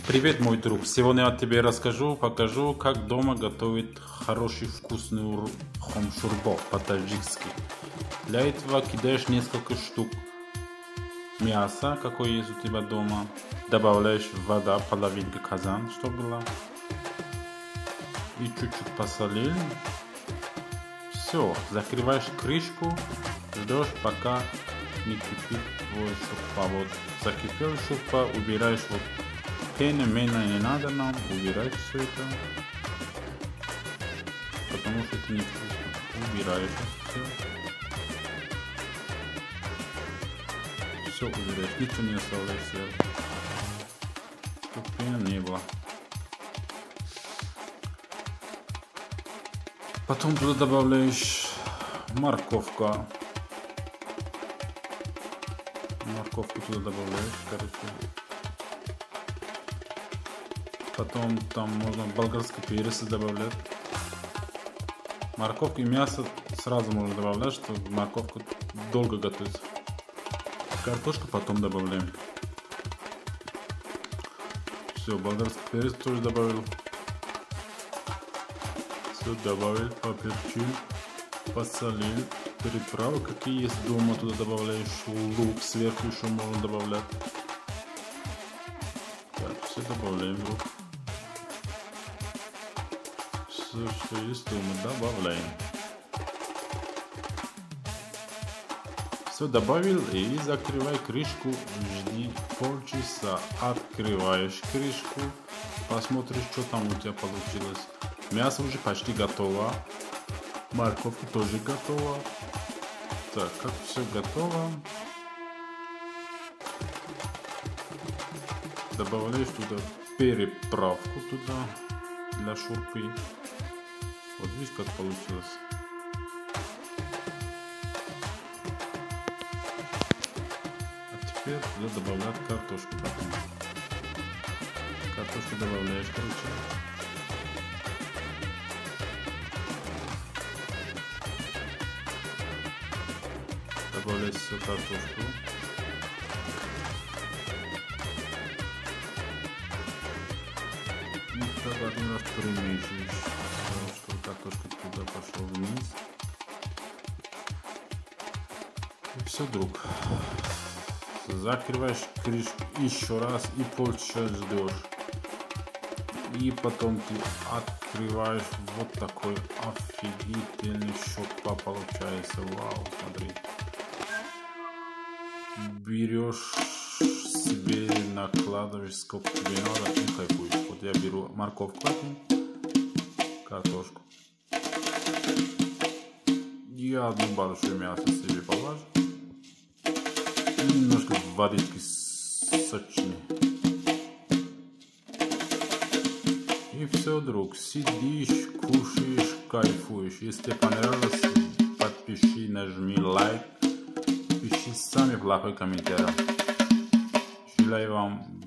Привет, мой друг! Сегодня я тебе покажу, как дома готовить хороший вкусный хомшурбо по-таджикски. Для этого кидаешь несколько штук мяса, какое есть у тебя дома. Добавляешь вода, половинка казан, чтобы была. И чуть-чуть посолил. Все, закрываешь крышку, ждешь, пока не кипит твой шурпа. Вот закипел шурпа, убираешь вот пены, не надо нам, убирать все это, потому что это невкусно. Убираешь все убираешь, ничего не оставляешь сверху, чтобы пены не было. Потом туда добавляешь морковку туда добавляешь, короче. Потом там можно болгарский перец добавлять. Морковку и мясо сразу можно добавлять, чтобы морковка долго готовится. Картошку потом добавляем. Все, болгарский перец тоже добавил. Все добавил, поперчил, посолил. Приправы какие есть дома туда добавляешь. Лук сверху еще можно добавлять. Так, все добавляем лук. Все, что есть дома, добавляем. Все добавил и закрывай крышку, жди полчаса. Открываешь крышку, посмотришь, что там у тебя получилось. Мясо уже почти готово, морковка тоже готова. Так, как все готово, добавляешь туда переправку туда для шурпы. Вот видишь, как получилось. А теперь туда добавлять картошку потом. Картошку добавляешь, короче. Добавляешь всю картошку. И так один раз перемешиваешь, чтобы картошка туда пошла вниз. И все, друг. Закрываешь крышку еще раз и полчаса ждешь. И потом ты открываешь, вот такой офигительный шурпа получается. Вау, смотри. Берешь себе, накладываешь сколько тебе надо и кайфуешь. Вот я беру морковку, картошку. Я одну большую мясо себе положу. И немножко водички сочной. И все, друг. Сидишь, кушаешь, кайфуешь. Если тебе понравилось, подпиши, нажми лайк. Пиши сами плохой комментарий. Желаю вам